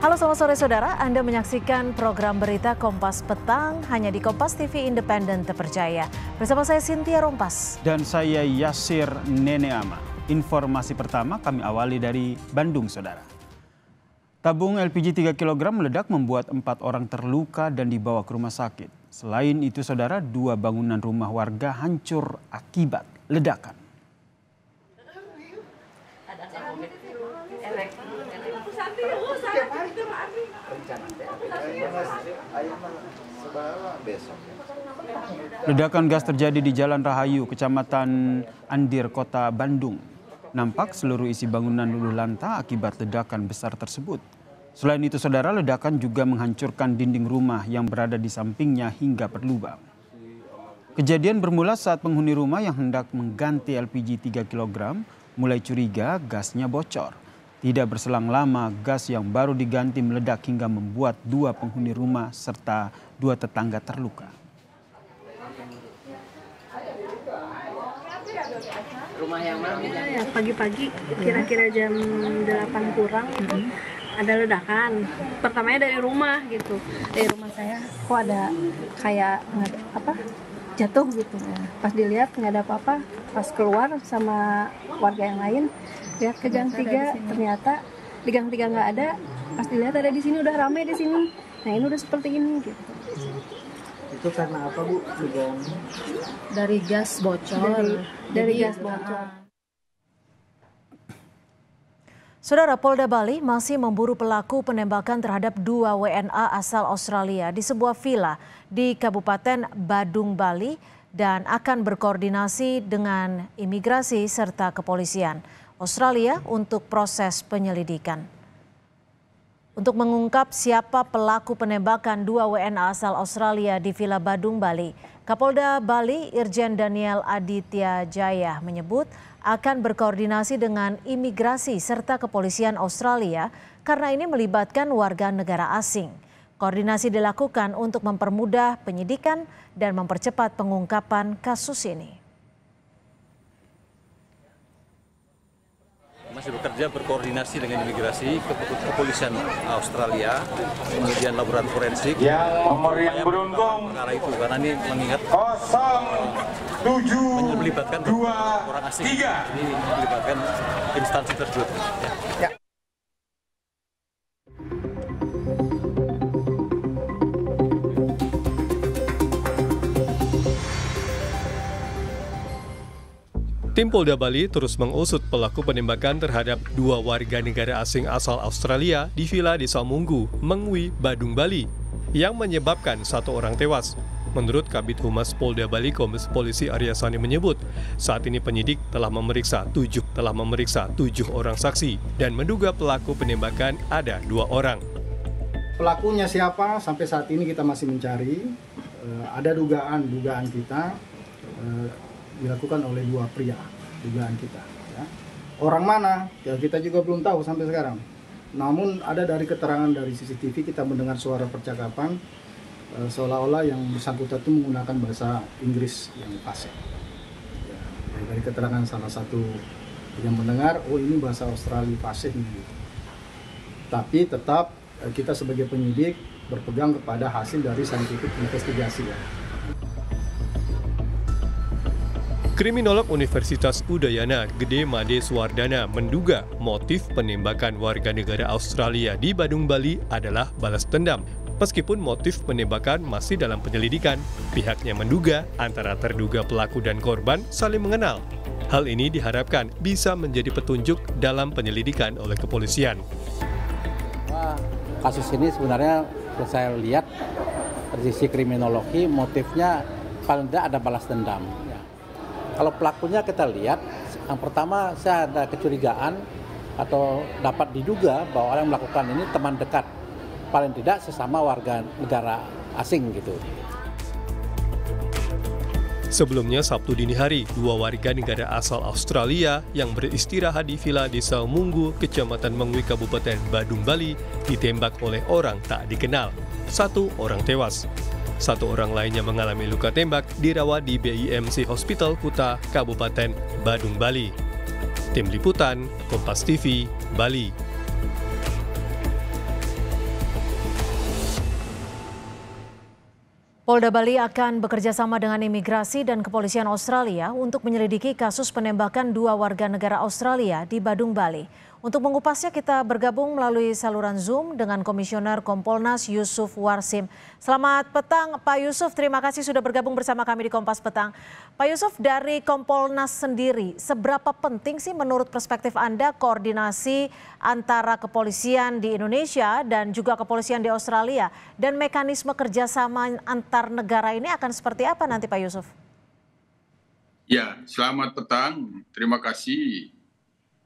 Halo selamat sore saudara, Anda menyaksikan program berita Kompas Petang hanya di Kompas TV Independen Terpercaya. Bersama saya Cynthia Rompas. Dan saya Yasir Neneama. Informasi pertama kami awali dari Bandung saudara. Tabung LPG 3 kg meledak membuat 4 orang terluka dan dibawa ke rumah sakit. Selain itu saudara, 2 bangunan rumah warga hancur akibat ledakan. Ledakan gas terjadi di Jalan Rahayu, Kecamatan Andir, Kota Bandung. Nampak seluruh isi bangunan luluh lantah akibat ledakan besar tersebut. Selain itu saudara, ledakan juga menghancurkan dinding rumah yang berada di sampingnya hingga berlubang. Kejadian bermula saat penghuni rumah yang hendak mengganti LPG 3 kg mulai curiga gasnya bocor. Tidak berselang lama, gas yang baru diganti meledak hingga membuat 2 penghuni rumah serta 2 tetangga terluka. Rumah yang mana? Ya, pagi-pagi kira-kira jam 8 kurang ada ledakan. Pertamanya dari rumah gitu. Dari rumah saya kok ada kayak jatuh gitu. Pas dilihat nggak ada apa-apa. Pas keluar sama warga yang lain lihat ke gang 3, ternyata di gang 3 nggak ada. Pas dilihat ada di sini, udah ramai di sini. Nah ini udah seperti ini gitu. Itu karena apa Bu? Dari gas bocor. Dari gas bocor. Saudara, Polda Bali masih memburu pelaku penembakan terhadap 2 WNA asal Australia di sebuah villa di Kabupaten Badung, Bali dan akan berkoordinasi dengan imigrasi serta kepolisian Australia untuk proses penyelidikan. Untuk mengungkap siapa pelaku penembakan 2 WNA asal Australia di Villa Badung, Bali, Kapolda Bali Irjen Daniel Aditya Jaya menyebut akan berkoordinasi dengan imigrasi serta kepolisian Australia karena ini melibatkan warga negara asing. Koordinasi dilakukan untuk mempermudah penyidikan dan mempercepat pengungkapan kasus ini. Masih bekerja berkoordinasi dengan imigrasi, kepolisian Australia, kemudian laboratorium forensik. Nomor yang beruntung perkara itu karena ini mengingat 07 melibatkan 2 orang asing. 3. Ini melibatkan instansi tersebut. Ya. Tim Polda Bali terus mengusut pelaku penembakan terhadap 2 warga negara asing asal Australia di Villa Desa Munggu, Mengwi, Badung, Bali, yang menyebabkan 1 orang tewas. Menurut Kabid Humas Polda Bali, Kombes Polisi Arya Sani menyebut, saat ini penyidik telah memeriksa 7 orang saksi dan menduga pelaku penembakan ada 2 orang. Pelakunya siapa sampai saat ini kita masih mencari. Ada dugaan kita. Dilakukan oleh 2 pria, dugaan kita. Ya. Orang mana? Ya kita juga belum tahu sampai sekarang. Namun ada dari keterangan dari CCTV kita mendengar suara percakapan seolah-olah yang bersangkutan itu menggunakan bahasa Inggris yang fasih. Ya, dari keterangan salah satu yang mendengar, oh ini bahasa Australia fasih gitu. Tapi tetap kita sebagai penyidik berpegang kepada hasil dari saintifik investigasi ya. Kriminolog Universitas Udayana Gede Made Suwardana menduga motif penembakan warga negara Australia di Badung, Bali adalah balas dendam. Meskipun motif penembakan masih dalam penyelidikan, pihaknya menduga antara terduga pelaku dan korban saling mengenal. Hal ini diharapkan bisa menjadi petunjuk dalam penyelidikan oleh kepolisian. Kasus ini sebenarnya saya lihat dari sisi kriminologi motifnya paling tidak ada balas dendam. Kalau pelakunya kita lihat, yang pertama saya ada kecurigaan atau dapat diduga bahwa orang yang melakukan ini teman dekat, paling tidak sesama warga negara asing gitu. Sebelumnya Sabtu dini hari, 2 warga negara asal Australia yang beristirahat di Villa Desa Munggu, Kecamatan Mengwi, Kabupaten Badung, Bali, ditembak oleh orang tak dikenal. 1 orang tewas. 1 orang lainnya mengalami luka tembak dirawat di BIMC Hospital Kuta, Kabupaten Badung, Bali. Tim Liputan, Kompas TV, Bali. Polda Bali akan bekerja sama dengan imigrasi dan kepolisian Australia untuk menyelidiki kasus penembakan 2 warga negara Australia di Badung, Bali. Untuk mengupasnya kita bergabung melalui saluran Zoom dengan Komisioner Kompolnas Yusuf Warsim. Selamat petang Pak Yusuf, terima kasih sudah bergabung bersama kami di Kompas Petang. Pak Yusuf, dari Kompolnas sendiri, seberapa penting sih menurut perspektif Anda koordinasi antara kepolisian di Indonesia dan juga kepolisian di Australia? Dan mekanisme kerjasama antar negara ini akan seperti apa nanti Pak Yusuf? Ya, selamat petang. Terima kasih.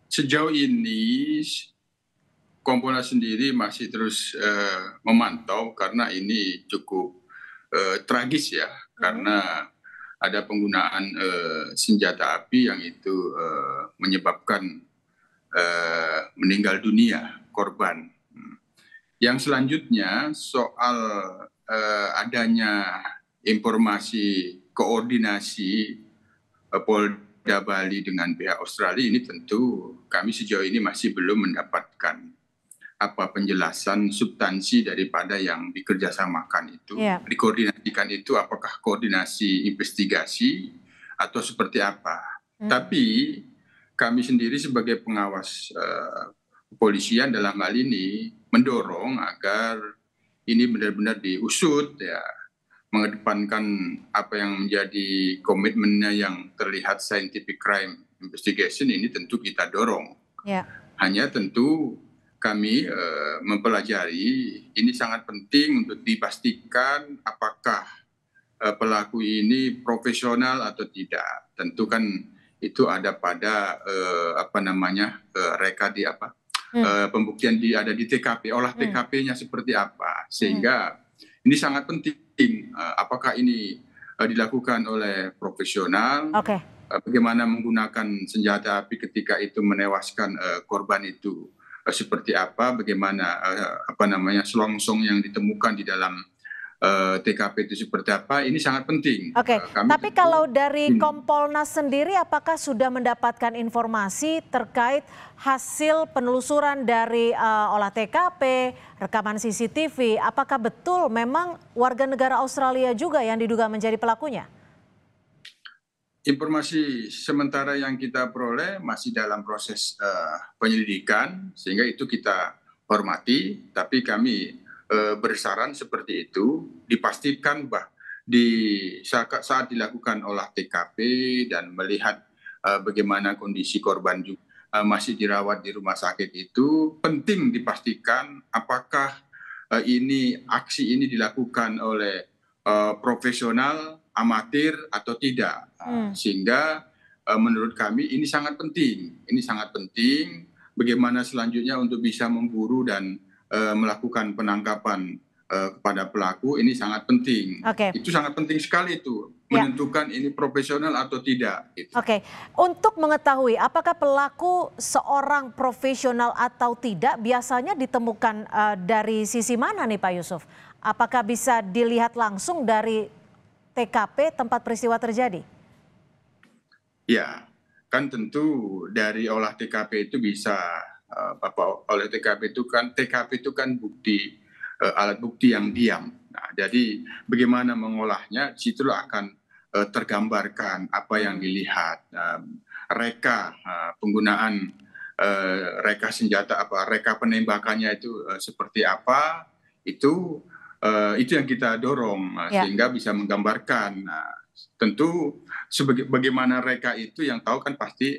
Sejauh ini Kompolnas sendiri masih terus memantau karena ini cukup tragis ya, karena ada penggunaan senjata api yang itu menyebabkan meninggal dunia korban. Yang selanjutnya soal adanya informasi koordinasi Polda Bali dengan pihak Australia, ini tentu kami sejauh ini masih belum mendapatkan apa penjelasan substansi daripada yang dikerjasamakan itu. Dikoordinasikan itu apakah koordinasi investigasi atau seperti apa. Tapi kami sendiri sebagai pengawas kepolisian dalam hal ini mendorong agar ini benar-benar diusut ya, mengedepankan apa yang menjadi komitmennya yang terlihat scientific crime investigation, ini tentu kita dorong. Hanya tentu kami mempelajari ini sangat penting untuk dipastikan apakah pelaku ini profesional atau tidak. Tentu kan itu ada pada reka di pembuktian ada di TKP, olah TKP-nya seperti apa, sehingga ini sangat penting. Apakah ini dilakukan oleh profesional? Bagaimana menggunakan senjata api ketika itu menewaskan korban itu seperti apa? Bagaimana selongsong yang ditemukan di dalam TKP itu seperti apa? Ini sangat penting. Tapi kalau dari Kompolnas sendiri, apakah sudah mendapatkan informasi terkait hasil penelusuran dari olah TKP, rekaman CCTV? Apakah betul memang warga negara Australia juga yang diduga menjadi pelakunya? Informasi sementara yang kita peroleh masih dalam proses penyelidikan, sehingga itu kita hormati, tapi kami bersaran seperti itu, dipastikan saat dilakukan olah TKP dan melihat bagaimana kondisi korban juga masih dirawat di rumah sakit, itu penting dipastikan apakah aksi ini dilakukan oleh profesional, amatir atau tidak. Sehingga menurut kami ini sangat penting. Ini sangat penting bagaimana selanjutnya untuk bisa memburu dan melakukan penangkapan kepada pelaku, ini sangat penting. Itu sangat penting sekali itu, menentukan ini profesional atau tidak. Untuk mengetahui apakah pelaku seorang profesional atau tidak, biasanya ditemukan dari sisi mana nih Pak Yusuf? Apakah bisa dilihat langsung dari TKP tempat peristiwa terjadi? Ya, kan tentu dari olah TKP itu bisa oleh TKP itu kan bukti, alat bukti yang diam. Nah, jadi bagaimana mengolahnya, situlah akan tergambarkan apa yang dilihat, reka penggunaan reka senjata reka penembakannya itu seperti apa, itu yang kita dorong sehingga bisa menggambarkan. Tentu bagaimana reka itu yang tahu kan pasti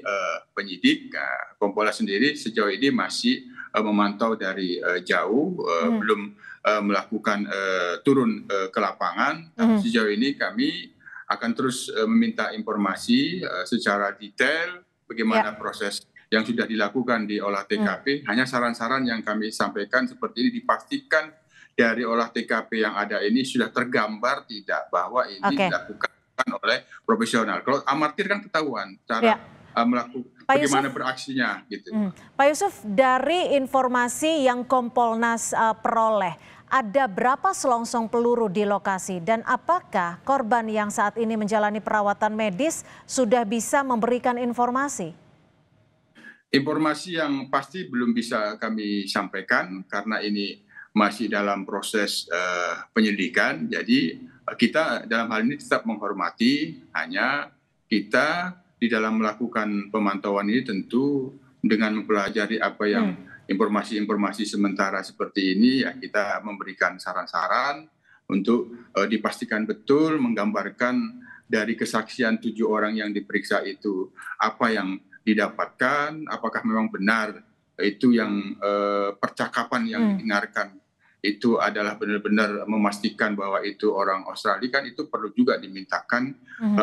penyidik. Kompolnas sendiri sejauh ini masih memantau dari jauh, belum melakukan turun ke lapangan. Sejauh ini kami akan terus meminta informasi secara detail bagaimana proses yang sudah dilakukan di olah TKP. Hanya saran-saran yang kami sampaikan seperti ini, dipastikan dari olah TKP yang ada ini sudah tergambar tidak bahwa ini dilakukan oleh profesional. Kalau amatir kan ketahuan cara melakukan bagaimana beraksinya gitu. Pak Yusuf, dari informasi yang Kompolnas peroleh, ada berapa selongsong peluru di lokasi dan apakah korban yang saat ini menjalani perawatan medis sudah bisa memberikan informasi? Informasi yang pasti belum bisa kami sampaikan karena ini masih dalam proses penyelidikan. Jadi kita dalam hal ini tetap menghormati, hanya kita di dalam melakukan pemantauan ini tentu dengan mempelajari apa yang informasi-informasi sementara seperti ini, ya kita memberikan saran-saran untuk dipastikan betul menggambarkan dari kesaksian 7 orang yang diperiksa itu apa yang didapatkan, apakah memang benar itu yang percakapan yang didengarkan itu adalah benar-benar memastikan bahwa itu orang Australia, kan itu perlu juga dimintakan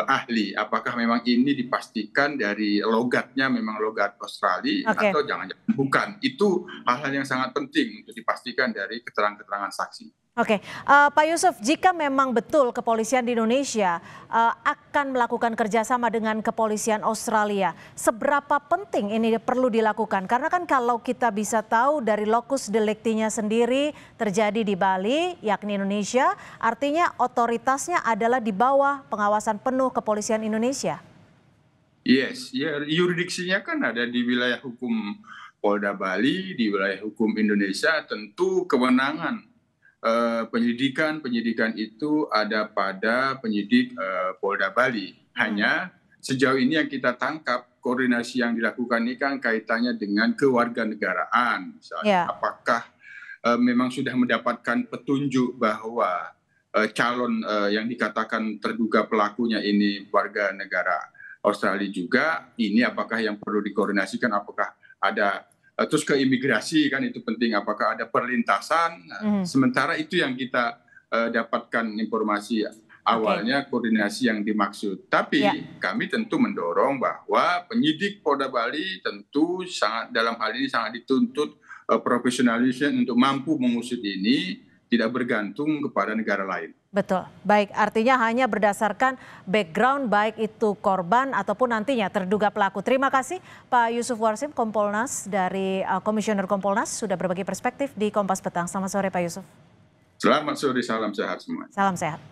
ahli. Apakah memang ini dipastikan dari logatnya memang logat Australia atau jangan-jangan bukan. Itu hal-hal yang sangat penting untuk dipastikan dari keterangan-keterangan saksi. Oke, Pak Yusuf, jika memang betul kepolisian di Indonesia akan melakukan kerjasama dengan kepolisian Australia, seberapa penting ini perlu dilakukan? Karena kan kalau kita bisa tahu dari lokus deliktinya sendiri terjadi di Bali, yakni Indonesia, artinya otoritasnya adalah di bawah pengawasan penuh kepolisian Indonesia. Yes, ya, yuridiksinya kan ada di wilayah hukum Polda Bali, di wilayah hukum Indonesia, tentu kewenangan penyidikan itu ada pada penyidik Polda Bali. Hanya sejauh ini yang kita tangkap, koordinasi yang dilakukan ini kan kaitannya dengan kewarganegaraan. Misalnya, apakah memang sudah mendapatkan petunjuk bahwa calon yang dikatakan terduga pelakunya ini warga negara Australia juga, ini apakah yang perlu dikoordinasikan, apakah ada terus ke imigrasi, kan itu penting, apakah ada perlintasan. Sementara itu yang kita dapatkan informasi awalnya, koordinasi yang dimaksud. Tapi kami tentu mendorong bahwa penyidik Polda Bali tentu sangat dalam hal ini sangat dituntut profesionalisme untuk mampu mengusut ini, tidak bergantung kepada negara lain. Betul, baik, artinya hanya berdasarkan background baik itu korban ataupun nantinya terduga pelaku. Terima kasih Pak Yusuf Warsim, Kompolnas, dari Komisioner Kompolnas, sudah berbagi perspektif di Kompas Petang. Selamat sore Pak Yusuf. Selamat sore, salam sehat semua. Salam sehat.